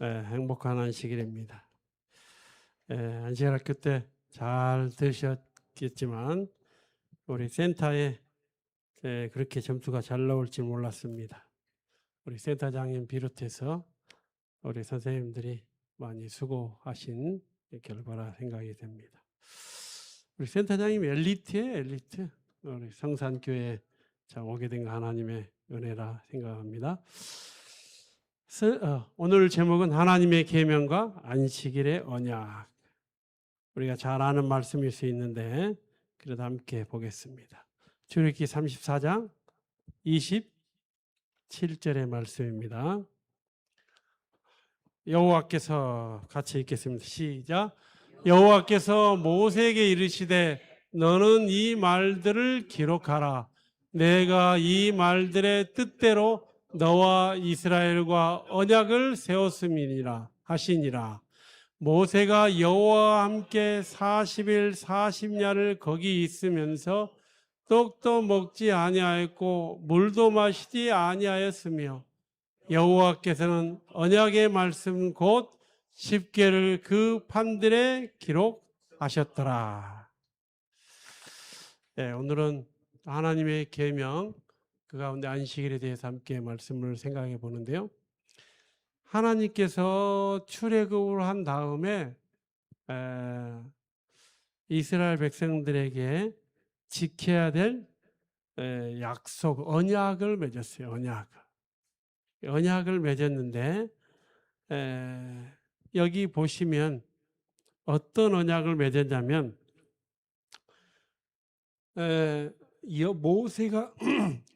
행복한 안식일입니다. 안식일학교 때 잘 들으셨겠지만 우리 센터에 그렇게 점수가 잘 나올 줄 몰랐습니다. 우리 센터장님 비롯해서 우리 선생님들이 많이 수고하신 결과라 생각이 됩니다. 우리 센터장님 엘리트예요, 엘리트. 우리 성산교회 오게 된 거 하나님의 은혜라 생각합니다. 오늘 제목은 하나님의 계명과 안식일의 언약. 우리가 잘 아는 말씀일 수 있는데 그래도 함께 보겠습니다. 출애굽기 34장 27절의 말씀입니다. 여호와께서 같이 읽겠습니다. 시작. 여호와께서 모세에게 이르시되 너는 이 말들을 기록하라. 내가 이 말들의 뜻대로 너와 이스라엘과 언약을 세웠음이니라 하시니라. 모세가 여호와와 함께 40일 40야를 거기 있으면서 떡도 먹지 아니하였고 물도 마시지 아니하였으며 여호와께서는 언약의 말씀 곧 십계를 그 판들에 기록하셨더라. 오늘은 하나님의 계명 그 가운데 안식일에 대해서 함께 말씀을 생각해 보는데요. 하나님께서 출애굽을 한 다음에 이스라엘 백성들에게 지켜야 될 약속, 언약을 맺었어요. 언약을 맺었는데 여기 보시면 어떤 언약을 맺었냐면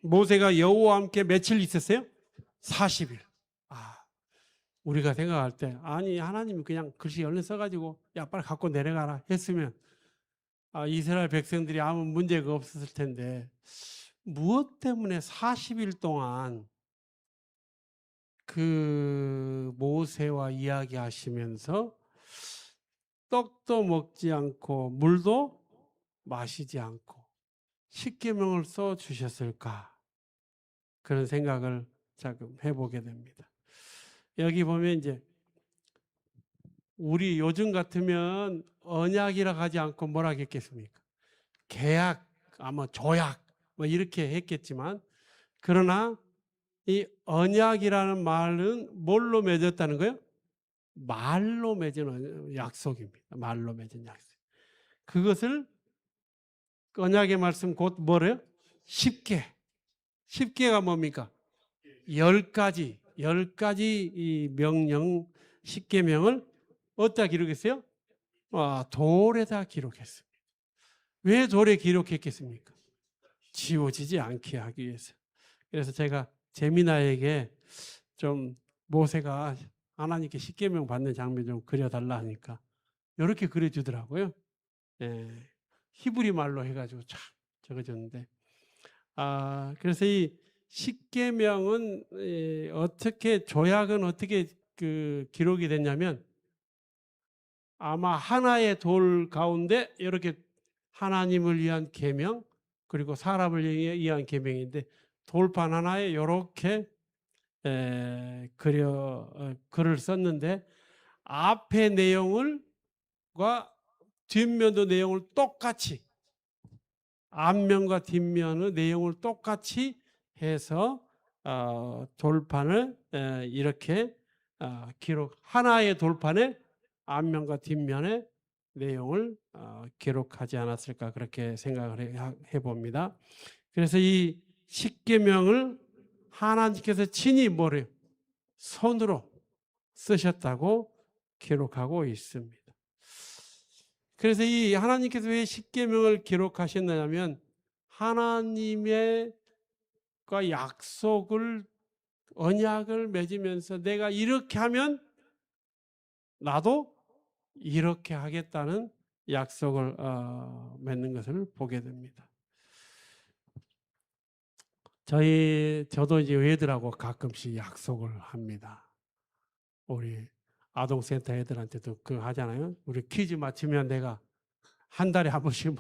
모세가 여호와와 함께 며칠 있었어요? 40일. 우리가 생각할 때 아니 하나님이 그냥 글씨 얼른 써가지고 야 빨리 갖고 내려가라 했으면 이스라엘 백성들이 아무 문제가 없었을 텐데 무엇 때문에 40일 동안 그 모세와 이야기하시면서 떡도 먹지 않고 물도 마시지 않고 십계명을 써 주셨을까? 그런 생각을 자금 해보게 됩니다. 여기 보면 이제 우리 요즘 같으면 언약이라 하지 않고 뭐라 했겠습니까? 계약, 아마 조약 뭐 이렇게 했겠지만 그러나 이 언약이라는 말은 뭘로 맺었다는 거예요? 말로 맺은 약속입니다. 말로 맺은 약속. 그것을 언약의 말씀 곧 뭐래요? 10개. 10개가 뭡니까? 10가지 이 명령 10계명을 어디다 기록했어요? 돌에다 기록했습니다. 왜 돌에 기록했겠습니까? 지워지지 않게 하기 위해서. 그래서 제가 재미나에게 좀 모세가 하나님께 십계명 받는 장면 좀 그려달라 하니까 이렇게 그려주더라고요. 히브리 말로 해가지고 참 적어줬는데 그래서 이 십계명은 어떻게 조약은 어떻게 기록이 됐냐면 아마 하나의 돌 가운데 이렇게 하나님을 위한 계명 그리고 사람을 위한 계명인데 돌판 하나에 이렇게 글을 썼는데 앞에 내용과 뒷면도 내용을 똑같이 앞면과 뒷면의 내용을 똑같이 해서 돌판을 이렇게 하나의 돌판에 앞면과 뒷면의 내용을 기록하지 않았을까 그렇게 생각을 해봅니다. 그래서 이 십계명을 하나님께서 친히 뭐래요? 손으로 쓰셨다고 기록하고 있습니다. 그래서 이 하나님께서 왜 십계명을 기록하셨느냐면 하나님의 약속을 언약을 맺으면서 내가 이렇게 하면 나도 이렇게 하겠다는 약속을 맺는 것을 보게 됩니다. 저도 이제 애들하고 가끔씩 약속을 합니다. 우리 아동센터 애들한테도 그거 하잖아요. 우리 퀴즈 맞추면 내가 한 달에 한 번씩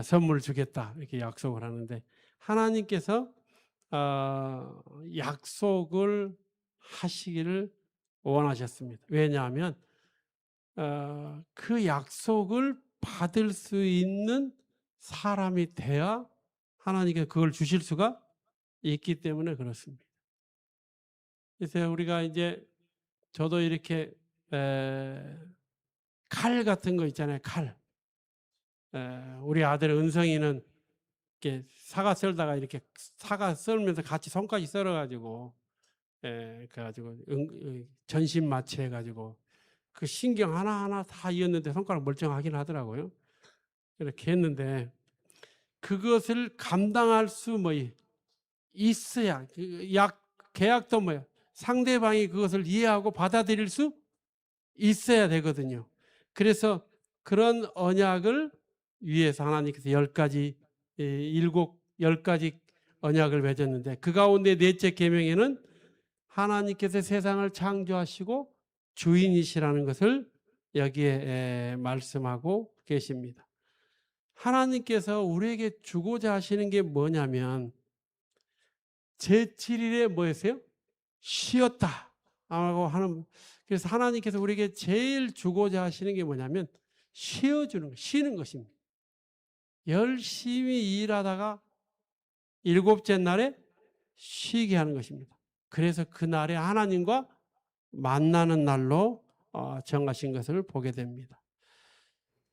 선물 주겠다 이렇게 약속을 하는데 하나님께서 약속을 하시기를 원하셨습니다. 왜냐하면 그 약속을 받을 수 있는 사람이 돼야 하나님께서 그걸 주실 수가 있기 때문에 그렇습니다. 그래서 우리가 이제 저도 이렇게 칼 같은 거 있잖아요. 칼. 우리 아들 은성이는 이렇게 사과 썰다가 이렇게 사과 썰면서 같이 손까지 썰어가지고 그래가지고 전신 마취해가지고 그 신경 하나하나 다 이었는데 손가락 멀쩡하긴 하더라고요. 이렇게 했는데 그것을 감당할 수 있어야 계약도 상대방이 그것을 이해하고 받아들일 수 있어야 되거든요. 그래서 그런 언약을 위해서 하나님께서 10가지 언약을 맺었는데 그 가운데 넷째 계명에는 하나님께서 세상을 창조하시고 주인이시라는 것을 여기에 말씀하고 계십니다. 하나님께서 우리에게 주고자 하시는 게 뭐냐면 제7일에 뭐였어요? 쉬었다 하고 하는. 그래서 하나님께서 우리에게 제일 주고자 하시는 게 뭐냐면 쉬어주는 거, 쉬는 것입니다. 열심히 일하다가 7째 날에 쉬게 하는 것입니다. 그래서 그날에 하나님과 만나는 날로 정하신 것을 보게 됩니다.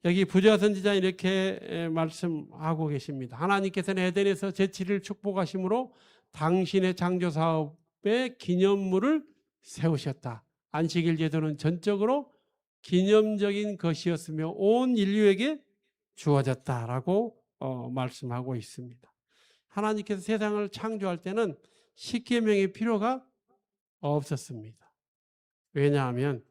여기 부자 선지자 이렇게 말씀하고 계십니다. 하나님께서는 에덴에서 제7일 축복하심으로 당신의 창조 사업의 기념물을 세우셨다. 안식일 제도는 전적으로 기념적인 것이었으며 온 인류에게 주어졌다라고 말씀하고 있습니다. 하나님께서 세상을 창조할 때는 십계명의 필요가 없었습니다. 왜냐하면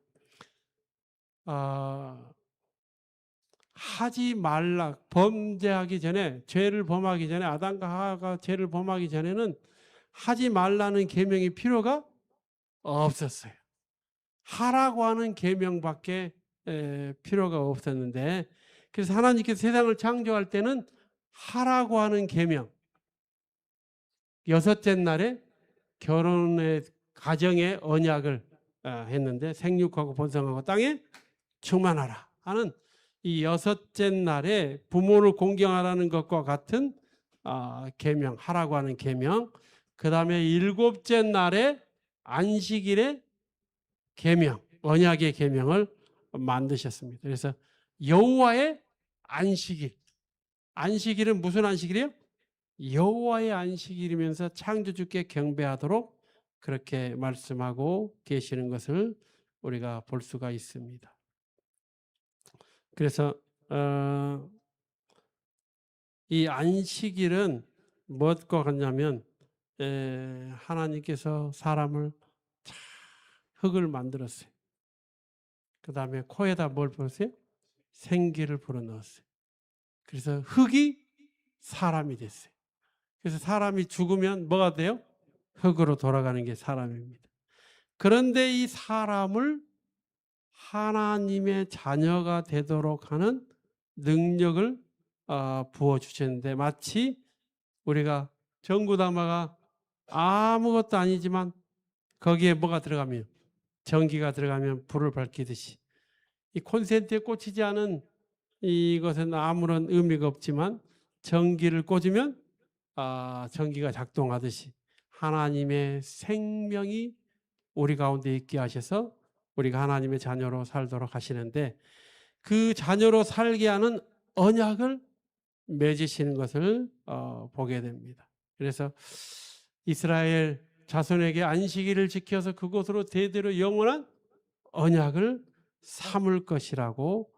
하지 말라, 범죄하기 전에, 죄를 범하기 전에, 아담과 하와가 죄를 범하기 전에는 하지 말라는 계명이 필요가 없었어요. 하라고 하는 계명밖에 필요가 없었는데, 그래서 하나님께서 세상을 창조할 때는 하라고 하는 계명, 6째 날에 결혼의 가정의 언약을 했는데 생육하고 번성하고 땅에 충만하라 하는 이 6째 날에 부모를 공경하라는 것과 같은 계명, 하라고 하는 계명, 그 다음에 7째 날에 안식일의 계명, 언약의 계명을 만드셨습니다. 그래서 여호와의 안식일, 안식일은 무슨 안식일이에요? 여호와의 안식일이면서 창조주께 경배하도록 그렇게 말씀하고 계시는 것을 우리가 볼 수가 있습니다. 그래서 이 안식일은 무엇과 같냐면 하나님께서 사람을 흙을 만들었어요. 그 다음에 코에다 뭘 불었어요? 생기를 불어넣었어요. 그래서 흙이 사람이 됐어요. 그래서 사람이 죽으면 뭐가 돼요? 흙으로 돌아가는 게 사람입니다. 그런데 이 사람을 하나님의 자녀가 되도록 하는 능력을 부어주셨는데 마치 우리가 전구담화가 아무것도 아니지만 거기에 뭐가 들어가면 전기가 들어가면 불을 밝히듯이 이 콘센트에 꽂히지 않은 이것은 아무런 의미가 없지만 전기를 꽂으면 전기가 작동하듯이 하나님의 생명이 우리 가운데 있게 하셔서 우리가 하나님의 자녀로 살도록 하시는데 그 자녀로 살게 하는 언약을 맺으시는 것을 보게 됩니다. 그래서 이스라엘 자손에게 안식일을 지켜서 그곳으로 대대로 영원한 언약을 삼을 것이라고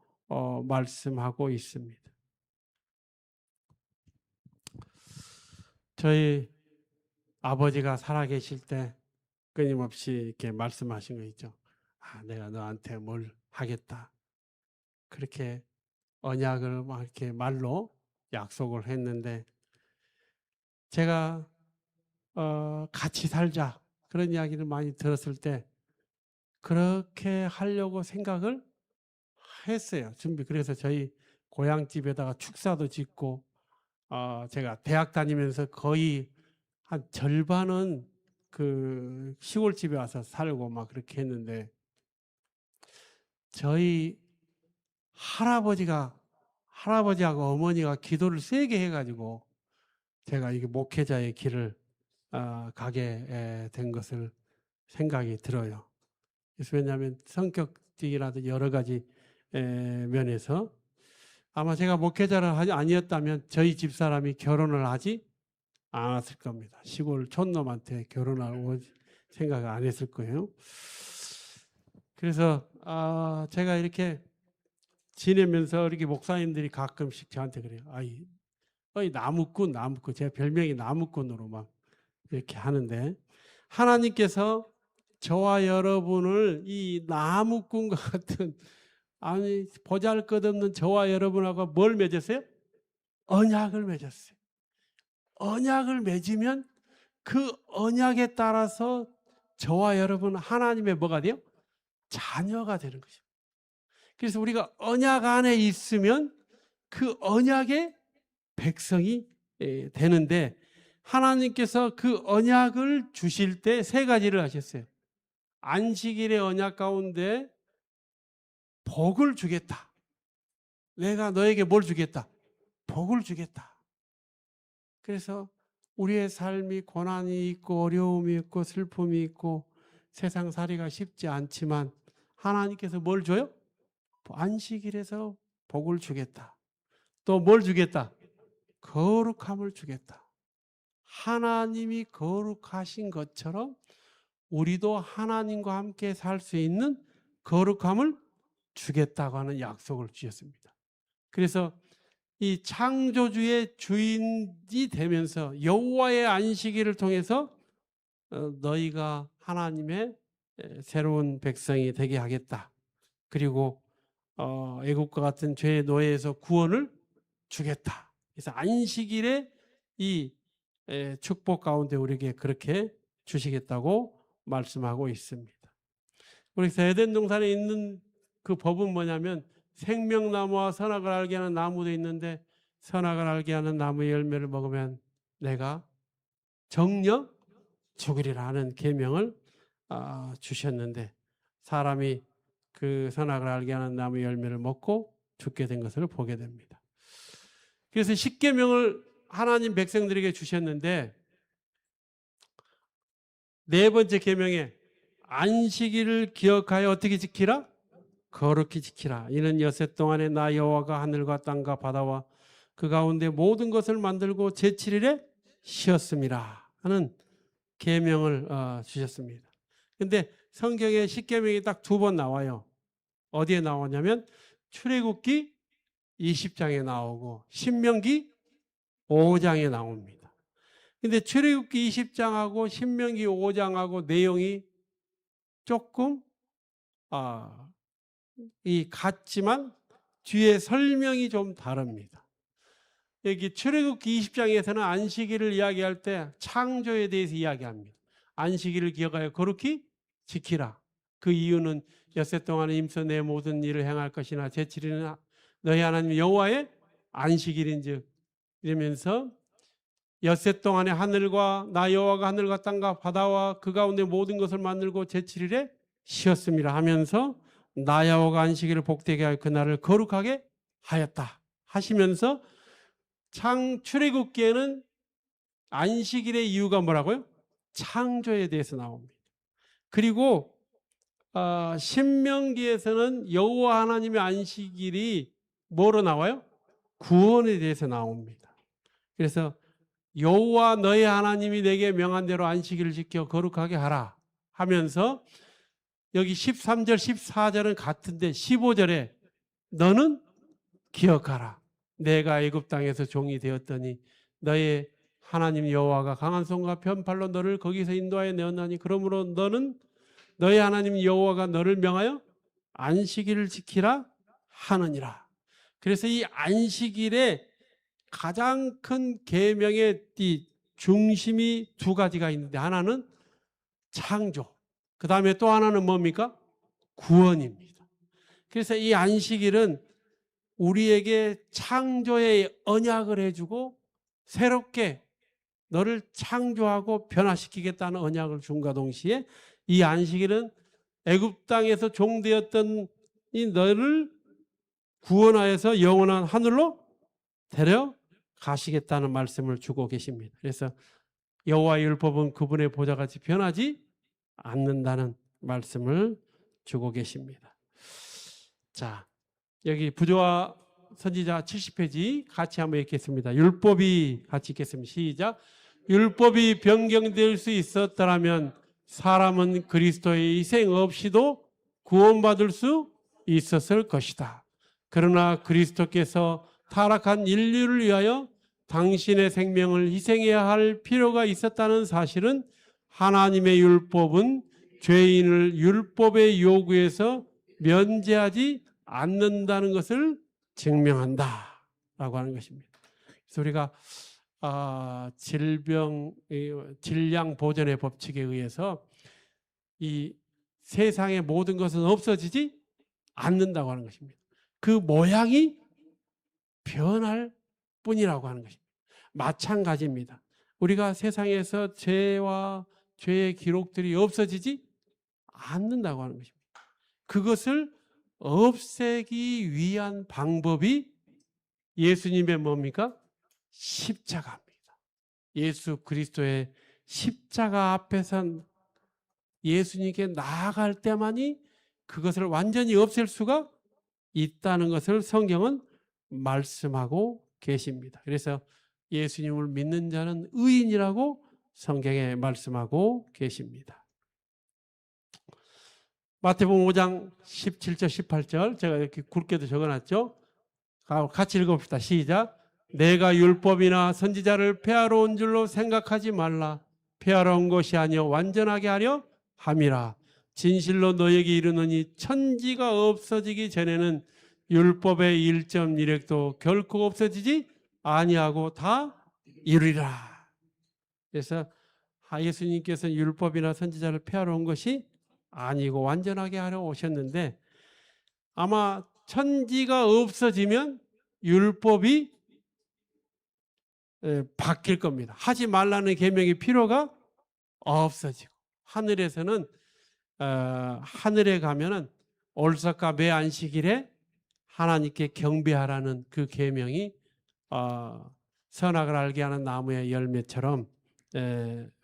말씀하고 있습니다. 저희 아버지가 살아계실 때 끊임없이 이렇게 말씀하신 거 있죠. 내가 너한테 뭘 하겠다. 그렇게 언약을 막 이렇게 말로 약속을 했는데 제가 같이 살자 그런 이야기를 많이 들었을 때 그렇게 하려고 생각을 했어요. 그래서 저희 고향집에다가 축사도 짓고 제가 대학 다니면서 거의 한 절반은 그 시골집에 와서 살고 막 그렇게 했는데 저희 할아버지하고 어머니가 기도를 세게 해가지고 제가 이게 목회자의 길을 가게 된 것을 생각이 들어요. 그래서 왜냐하면 성격이라도 여러 가지 면에서 아마 제가 목회자를 아니었다면 저희 집사람이 결혼을 하지 않았을 겁니다. 시골 촌놈한테 결혼하고 생각을 안 했을 거예요. 그래서 제가 이렇게 지내면서 이렇게 목사님들이 가끔씩 저한테 그래요. 어이 나무꾼. 제 별명이 나무꾼으로 막 이렇게 하는데 하나님께서 저와 여러분을 이 나무꾼과 같은 보잘것없는 저와 여러분하고 뭘 맺었어요? 언약을 맺었어요. 언약을 맺으면 그 언약에 따라서 저와 여러분 하나님의 뭐가 돼요? 자녀가 되는 것입니다. 그래서 우리가 언약 안에 있으면 그 언약의 백성이 되는데 하나님께서 그 언약을 주실 때 세 가지를 하셨어요. 안식일의 언약 가운데 복을 주겠다. 내가 너에게 뭘 주겠다? 복을 주겠다. 그래서 우리의 삶이 고난이 있고 어려움이 있고 슬픔이 있고 세상살이가 쉽지 않지만 하나님께서 뭘 줘요? 안식일에서 복을 주겠다. 또 뭘 주겠다? 거룩함을 주겠다. 하나님이 거룩하신 것처럼 우리도 하나님과 함께 살 수 있는 거룩함을 주겠다고 하는 약속을 주셨습니다. 그래서 이 창조주의 주인이 되면서 여호와의 안식일을 통해서 너희가 하나님의 새로운 백성이 되게 하겠다. 그리고 애국과 같은 죄의 노예에서 구원을 주겠다. 그래서 안식일에 이 축복 가운데 우리에게 그렇게 주시겠다고 말씀하고 있습니다. 그래서 에덴 동산에 있는 그 법은 뭐냐면 생명나무와 선악을 알게 하는 나무도 있는데 선악을 알게 하는 나무의 열매를 먹으면 내가 정녕 죽으리라 하는 계명을 주셨는데 사람이 그 선악을 알게 하는 나무의 열매를 먹고 죽게 된 것을 보게 됩니다. 그래서 십계명을 하나님 백성들에게 주셨는데 네 번째 계명에 안식일을 기억하여 어떻게 지키라? 거룩히 지키라. 이는 여섯 동안에 나 여호와가 하늘과 땅과 바다와 그 가운데 모든 것을 만들고 제7일에 쉬었습니다 하는 계명을 주셨습니다. 그런데 성경에 십계명이 딱 두 번 나와요. 어디에 나오냐면 출애굽기 20장에 나오고 신명기 5장에 나옵니다. 근데 출애굽기 20장하고 신명기 5장하고 내용이 조금 같지만 뒤에 설명이 좀 다릅니다. 여기 출애굽기 20장에서는 안식일을 이야기할 때 창조에 대해서 이야기합니다. 안식일을 기억하여 거룩히 지키라. 그 이유는 엿새 동안에 임서 내 모든 일을 행할 것이나 제7일은 너희 하나님 여호와의 안식일인즉 이러면서 엿새 동안에 하늘과 나 여호와가 하늘과 땅과 바다와 그 가운데 모든 것을 만들고 제7일에 쉬었습니다 하면서 나 여호와가 안식일을 복되게 할 그날을 거룩하게 하였다 하시면서 출애굽기에는 안식일의 이유가 뭐라고요? 창조에 대해서 나옵니다. 그리고 신명기에서는 여호와 하나님의 안식일이 뭐로 나와요? 구원에 대해서 나옵니다. 그래서 여호와 너희 하나님이 내게 명한 대로 안식일을 지켜 거룩하게 하라 하면서 여기 13절 14절은 같은데 15절에 너는 기억하라. 내가 애굽 땅에서 종이 되었더니 너의 하나님 여호와가 강한 손과 편팔로 너를 거기서 인도하여 내었나니 그러므로 너는 너의 하나님 여호와가 너를 명하여 안식일을 지키라 하느니라. 그래서 이 안식일에 가장 큰 계명의 중심이 두 가지가 있는데 하나는 창조, 그 다음에 또 하나는 뭡니까? 구원입니다. 그래서 이 안식일은 우리에게 창조의 언약을 해주고 새롭게 너를 창조하고 변화시키겠다는 언약을 준과 동시에 이 안식일은 애굽 땅에서 종되었던 이 너를 구원하여서 영원한 하늘로 데려가시겠다는 말씀을 주고 계십니다. 그래서 여호와의 율법은 그분의 보좌같이 변하지 않는다는 말씀을 주고 계십니다. 자, 여기 부조와 선지자 70페이지 같이 한번 읽겠습니다. 율법이 같이 읽겠습니다. 시작. 율법이 변경될 수 있었더라면 사람은 그리스도의 희생 없이도 구원받을 수 있었을 것이다. 그러나 그리스도께서 타락한 인류를 위하여 당신의 생명을 희생해야 할 필요가 있었다는 사실은 하나님의 율법은 죄인을 율법의 요구에서 면제하지 않는다는 것을 증명한다 라고 하는 것입니다. 그래서 우리가 질량 보존의 법칙에 의해서 이 세상의 모든 것은 없어지지 않는다고 하는 것입니다. 그 모양이 변할 뿐이라고 하는 것입니다. 마찬가지입니다. 우리가 세상에서 죄와 죄의 기록들이 없어지지 않는다고 하는 것입니다. 그것을 없애기 위한 방법이 예수님의 뭡니까? 십자가입니다. 예수 그리스도의 십자가 앞에서 예수님께 나아갈 때만이 그것을 완전히 없앨 수가 있다는 것을 성경은 말씀하고 계십니다. 그래서 예수님을 믿는 자는 의인이라고 성경에 말씀하고 계십니다. 마태복음 5장 17절 18절 제가 이렇게 굵게도 적어놨죠. 같이 읽어봅시다. 시작. 내가 율법이나 선지자를 폐하러 온 줄로 생각하지 말라. 폐하러 온 것이 아니요 완전하게 하려 함이라. 진실로 너에게 이르노니 천지가 없어지기 전에는 율법의 1.1획도 결코 없어지지 아니하고 다 이루리라. 그래서 예수님께서 율법이나 선지자를 폐하러 온 것이 아니고 완전하게 하려 오셨는데 아마 천지가 없어지면 율법이 바뀔 겁니다. 하지 말라는 계명이 필요가 없어지고 하늘에서는 하늘에 가면은 올삭과 매 안식일에 하나님께 경배하라는 그 계명이 선악을 알게 하는 나무의 열매처럼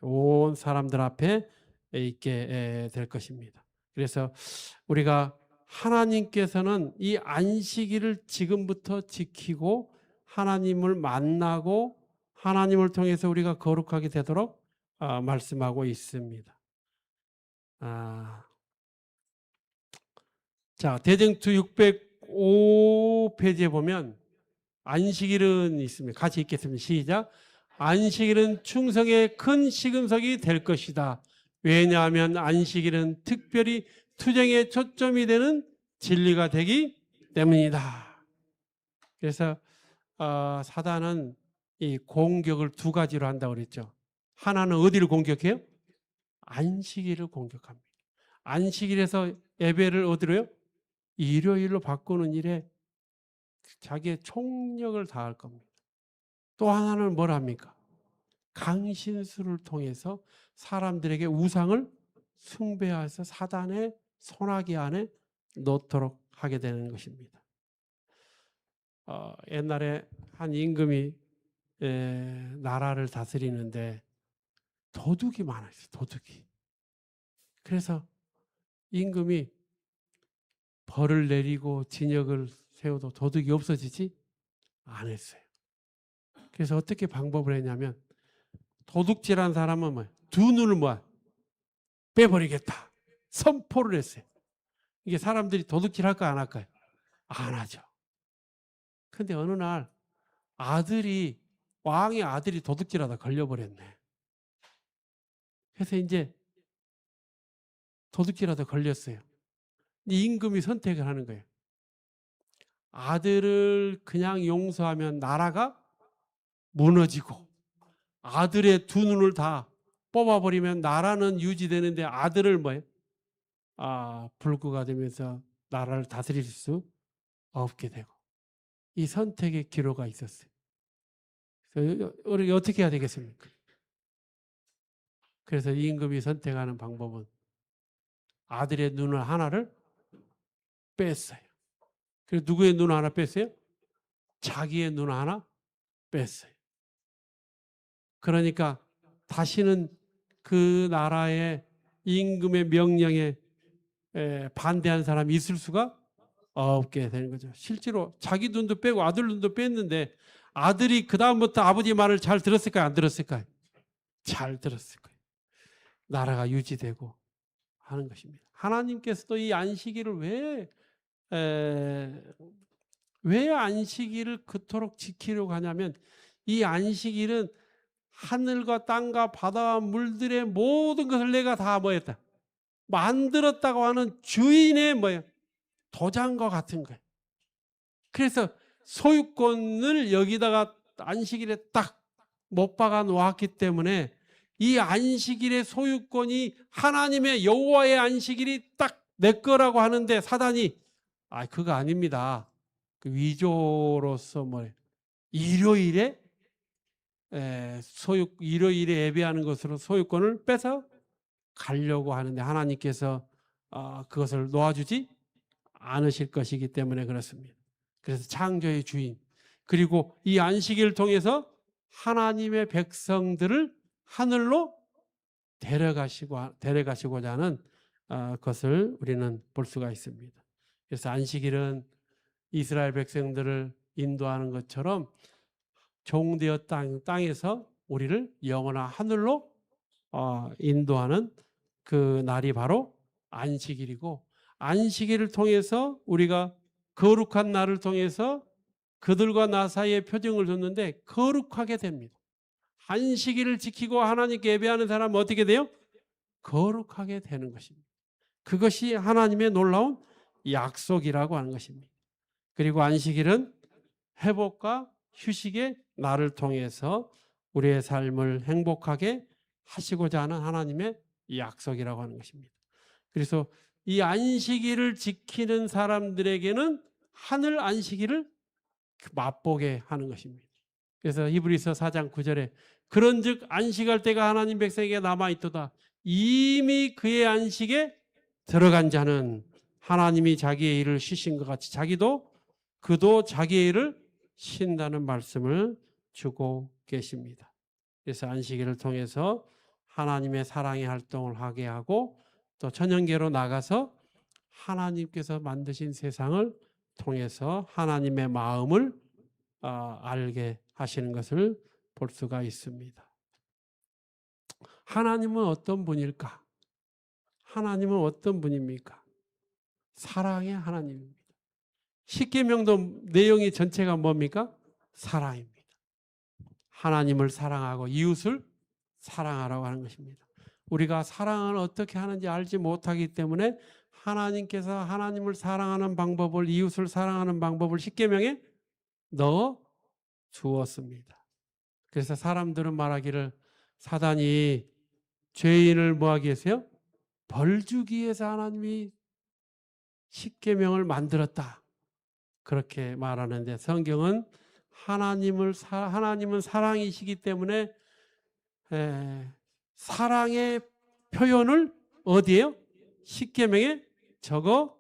온 사람들 앞에 있게 될 것입니다. 그래서 우리가 하나님께서는 이 안식일을 지금부터 지키고 하나님을 만나고 하나님을 통해서 우리가 거룩하게 되도록 말씀하고 있습니다. 자, 대쟁투 605페이지에 보면 안식일은 있습니다. 같이 읽겠습니다. 시작. 안식일은 충성의 큰 시금석이 될 것이다. 왜냐하면 안식일은 특별히 투쟁에 초점이 되는 진리가 되기 때문이다. 그래서 사단은 이 공격을 두 가지로 한다고 그랬죠. 하나는 어디를 공격해요? 안식일을 공격합니다. 안식일에서 예배를 어디로요? 일요일로 바꾸는 일에 자기의 총력을 다할 겁니다. 또 하나는 뭘 합니까? 강신수를 통해서 사람들에게 우상을 숭배해서 사단의 손아귀 안에 놓도록 하게 되는 것입니다. 옛날에 한 임금이 나라를 다스리는데 도둑이 많았어요. 도둑이. 그래서 임금이 벌을 내리고 진역을 세워도 도둑이 없어지지 않았어요. 그래서 어떻게 방법을 했냐면 도둑질한 사람은 뭐예요? 두 눈을 빼버리겠다. 선포를 했어요. 이게 사람들이 도둑질할까 안 할까요? 안 하죠. 근데 어느 날 왕의 아들이 도둑질하다 걸려버렸네. 그래서 이제 도둑질하다 걸렸어요. 임금이 선택을 하는 거예요. 아들을 그냥 용서하면 나라가 무너지고 아들의 두 눈을 다 뽑아버리면 나라는 유지되는데 아들을 불구가 되면서 나라를 다스릴 수 없게 되고 이 선택의 기로가 있었어요. 그래서 우리 어떻게 해야 되겠습니까? 그래서 임금이 선택하는 방법은 아들의 눈을 하나를 뺐어요. 그리고 누구의 눈을 하나 뺐어요? 자기의 눈을 하나 뺐어요. 그러니까 다시는 그 나라의 임금의 명령에 반대한 사람이 있을 수가 없게 되는 거죠. 실제로 자기 눈도 빼고 아들 눈도 뺐는데 아들이 그 다음부터 아버지 말을 잘 들었을까요? 안 들었을까요? 잘 들었을 거예요. 나라가 유지되고 하는 것입니다. 하나님께서도 이 안식일을 왜 안식일을 그토록 지키려고 하냐면 이 안식일은 하늘과 땅과 바다와 물들의 모든 것을 내가 다 뭐였다? 만들었다고 하는 주인의 뭐예요? 도장과 같은 거예요. 그래서 소유권을 여기다가 안식일에 딱 못 박아 놓았기 때문에 이 안식일의 소유권이 하나님의 여호와의 안식일이 딱 내 거라고 하는데 사단이 그거 아닙니다. 그 위조로서 일요일에 일요일에 예배하는 것으로 소유권을 뺏어 가려고 하는데 하나님께서 그것을 놓아주지 않으실 것이기 때문에 그렇습니다. 그래서 창조의 주인 그리고 이 안식일을 통해서 하나님의 백성들을 하늘로 데려가시고자 하는 것을 우리는 볼 수가 있습니다. 그래서 안식일은 이스라엘 백성들을 인도하는 것처럼 종되어 땅에서 우리를 영원한 하늘로 인도하는 그 날이 바로 안식일이고 안식일을 통해서 우리가 거룩한 날을 통해서 그들과 나 사이에 표징을 줬는데 거룩하게 됩니다. 안식일을 지키고 하나님께 예배하는 사람은 어떻게 돼요? 거룩하게 되는 것입니다. 그것이 하나님의 놀라운 약속이라고 하는 것입니다. 그리고 안식일은 회복과 휴식의 날을 통해서 우리의 삶을 행복하게 하시고자 하는 하나님의 약속이라고 하는 것입니다. 그래서 이 안식일을 지키는 사람들에게는 하늘 안식일을 맛보게 하는 것입니다. 그래서 히브리서 4장 9절에 그런즉 안식할 때가 하나님 백성에게 남아있도다. 이미 그의 안식에 들어간 자는 하나님이 자기의 일을 쉬신 것 같이 그도 자기의 일을 쉰다는 말씀을 주고 계십니다. 그래서 안식일을 통해서 하나님의 사랑의 활동을 하게 하고 또 천연계로 나가서 하나님께서 만드신 세상을 통해서 하나님의 마음을 알게 하시는 것을 볼 수가 있습니다. 하나님은 어떤 분일까? 하나님은 어떤 분입니까? 사랑의 하나님입니다. 십계명도 내용이 전체가 뭡니까? 사랑입니다. 하나님을 사랑하고 이웃을 사랑하라고 하는 것입니다. 우리가 사랑을 어떻게 하는지 알지 못하기 때문에 하나님께서 하나님을 사랑하는 방법을 이웃을 사랑하는 방법을 십계명에 넣어 주었습니다. 그래서 사람들은 말하기를 사단이 죄인을 뭐하기 위해서요? 벌 주기 위해서 하나님이 십계명을 만들었다. 그렇게 말하는데 성경은 하나님은 사랑이시기 때문에 사랑의 표현을 어디에요? 십계명에 적어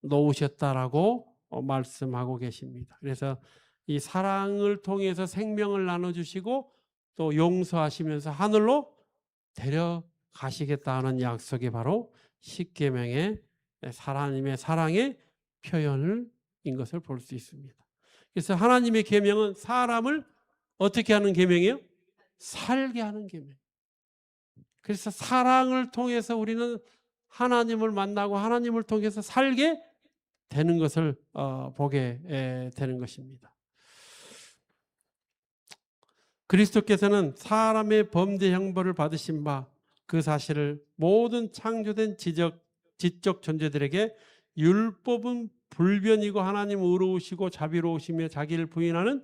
놓으셨다라고 말씀하고 계십니다. 그래서 이 사랑을 통해서 생명을 나눠주시고 또 용서하시면서 하늘로 데려가시겠다는 약속이 바로 십계명의 하나님의 사랑의 표현인 것을 볼 수 있습니다. 그래서 하나님의 계명은 사람을 어떻게 하는 계명이에요? 살게 하는 계명. 그래서 사랑을 통해서 우리는 하나님을 만나고 하나님을 통해서 살게 되는 것을 보게 되는 것입니다. 그리스도께서는 사람의 범죄 형벌을 받으신 바 그 사실을 모든 창조된 지적 존재들에게 율법은 불변이고 하나님 의로우시고 자비로우시며 자기를 부인하는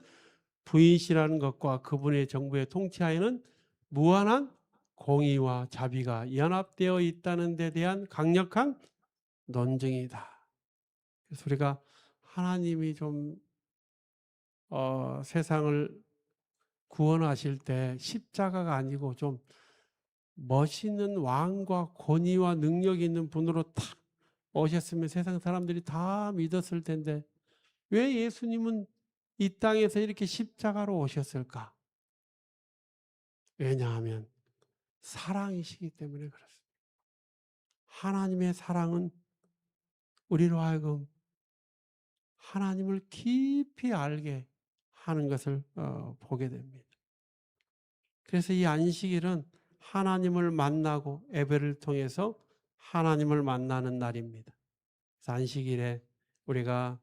부인시라는 것과 그분의 정부의 통치하에는 무한한 공의와 자비가 연합되어 있다는 데 대한 강력한 논증이다. 그래서 우리가 하나님이 좀 세상을 구원하실 때 십자가가 아니고 좀 멋있는 왕과 권위와 능력이 있는 분으로 탁 오셨으면 세상 사람들이 다 믿었을 텐데 왜 예수님은 이 땅에서 이렇게 십자가로 오셨을까? 왜냐하면 사랑이시기 때문에 그렇습니다. 하나님의 사랑은 우리로 하여금 하나님을 깊이 알게 하는 것을 보게 됩니다. 그래서 이 안식일은 하나님을 만나고 예배를 통해서 하나님을 만나는 날입니다. 그래서 안식일에 우리가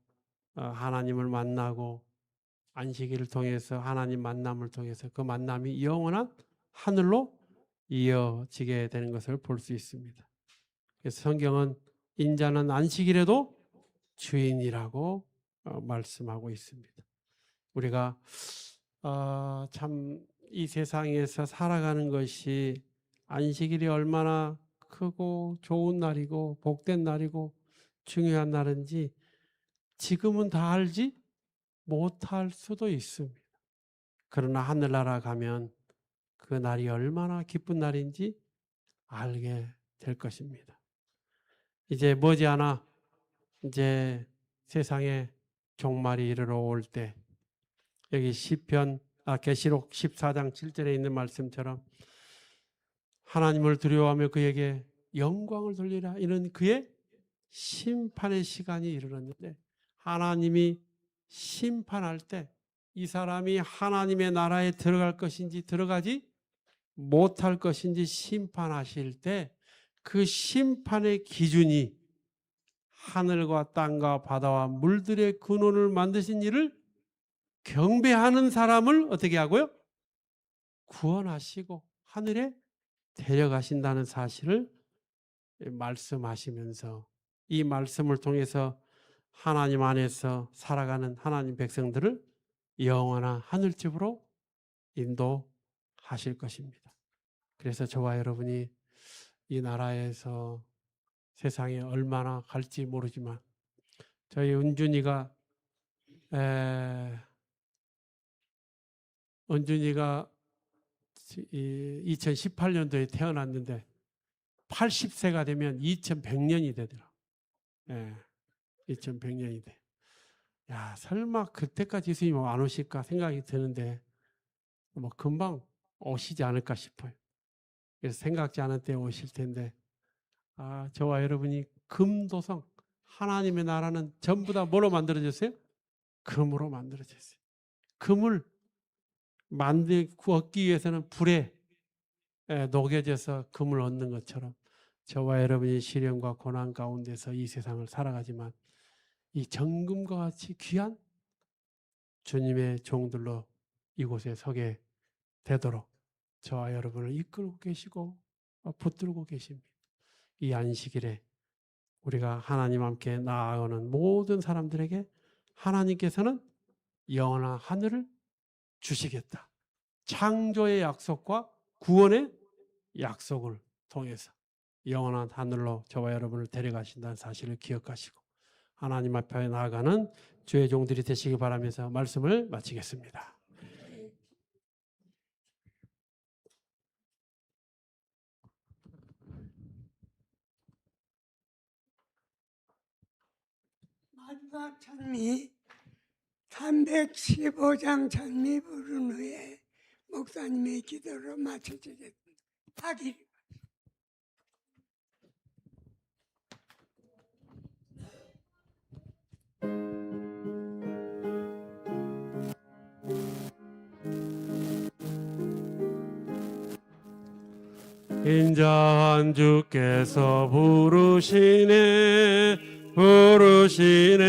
하나님을 만나고 안식일을 통해서 하나님 만남을 통해서 그 만남이 영원한 하늘로 이어지게 되는 것을 볼 수 있습니다. 그래서 성경은 인자는 안식일에도 주인이라고 말씀하고 있습니다. 우리가 참 이 세상에서 살아가는 것이 안식일이 얼마나 크고 좋은 날이고 복된 날이고 중요한 날인지 지금은 다 알지 못할 수도 있습니다. 그러나 하늘나라 가면 그 날이 얼마나 기쁜 날인지 알게 될 것입니다. 이제 머지않아 이제 세상에 종말이 이르러 올 때 여기 계시록 14장 7절에 있는 말씀처럼 하나님을 두려워하며 그에게 영광을 돌리라 이런 그의 심판의 시간이 이르렀는데 하나님이 심판할 때 이 사람이 하나님의 나라에 들어갈 것인지 들어가지 못할 것인지 심판하실 때 그 심판의 기준이 하늘과 땅과 바다와 물들의 근원을 만드신 이를 경배하는 사람을 어떻게 하고요? 구원하시고 하늘에 데려가신다는 사실을 말씀하시면서 이 말씀을 통해서 하나님 안에서 살아가는 하나님 백성들을 영원한 하늘집으로 인도하실 것입니다. 그래서 저와 여러분이 이 나라에서 세상에 얼마나 갈지 모르지만 저희 은준이가 2018년도에 태어났는데 80세가 되면 2100년이 되더라. 2100년이 돼. 야, 설마 그때까지 예수님 안 오실까 생각이 드는데 뭐 금방 오시지 않을까 싶어요. 그래서 생각지 않은 때 오실 텐데 저와 여러분이 금도성 하나님의 나라는 전부 다 뭐로 만들어졌어요? 금으로 만들어졌어요. 금을 얻기 위해서는 불에 녹여져서 금을 얻는 것처럼 저와 여러분이 시련과 고난 가운데서 이 세상을 살아가지만 이 정금과 같이 귀한 주님의 종들로 이곳에 서게 되도록 저와 여러분을 이끌고 계시고 붙들고 계십니다. 이 안식일에 우리가 하나님 함께 나아가는 모든 사람들에게 하나님께서는 영원한 하늘을 주시겠다. 창조의 약속과 구원의 약속을 통해서 영원한 하늘로 저와 여러분을 데려가신다는 사실을 기억하시고 하나님 앞에 나아가는 주의 종들이 되시기 바라면서 말씀을 마치겠습니다. 마지막 찬미 315장 찬미 부른 후에 목사님의 기도로 마쳐지겠습니다. 하길 인자한 주께서 부르시네 부르시네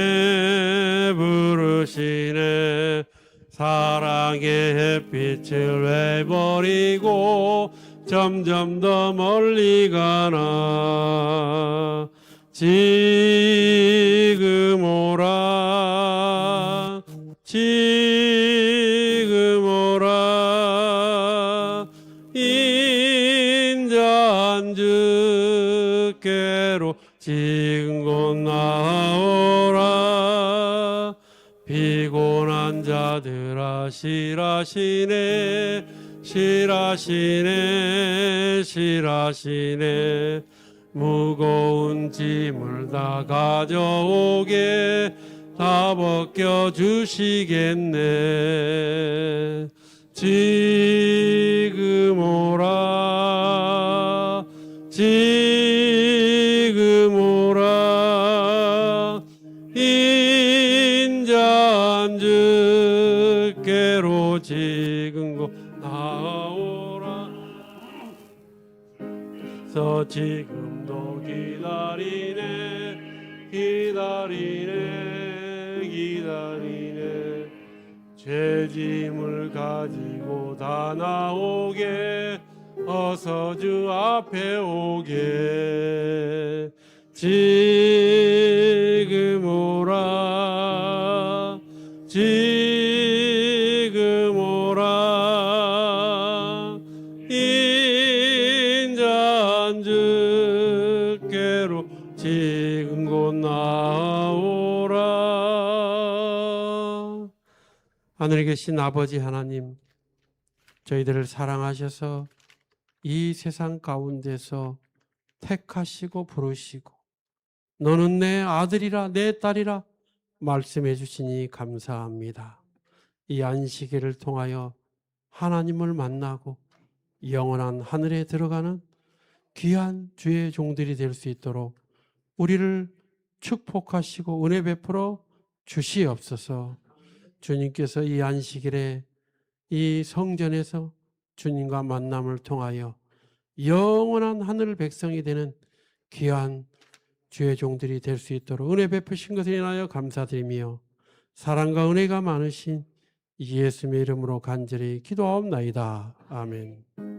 부르시네 사랑의 햇빛을 왜버리고 점점 더 멀리 가나 지금 오라 지금 오라 인자한 주께로 지금 곧 나오라 피곤한 자들아 실하시네 실하시네 실하시네 무거운 짐을 다 가져오게 다 벗겨주시겠네. 지금 오라 지금 오라 인자한 주께로 지금 곧 나오라. 서 지금도 기다리네 기다리네 기다리네 죄짐을 가지고 다 나오게 어서 주 앞에 오게. 지금 오라 지금 오라 인자한 주께로 지금 곧 나오라. 하늘에 계신 아버지 하나님, 저희들을 사랑하셔서 이 세상 가운데서 택하시고 부르시고 너는 내 아들이라 내 딸이라 말씀해 주시니 감사합니다. 이 안식일을 통하여 하나님을 만나고 영원한 하늘에 들어가는 귀한 주의 종들이 될 수 있도록 우리를 축복하시고 은혜 베풀어 주시옵소서. 주님께서 이 안식일에 이 성전에서 주님과 만남을 통하여 영원한 하늘 백성이 되는 귀한 주의 종들이 될 수 있도록 은혜 베푸신 것을 인하여 감사드리며 사랑과 은혜가 많으신 예수님의 이름으로 간절히 기도하옵나이다. 아멘.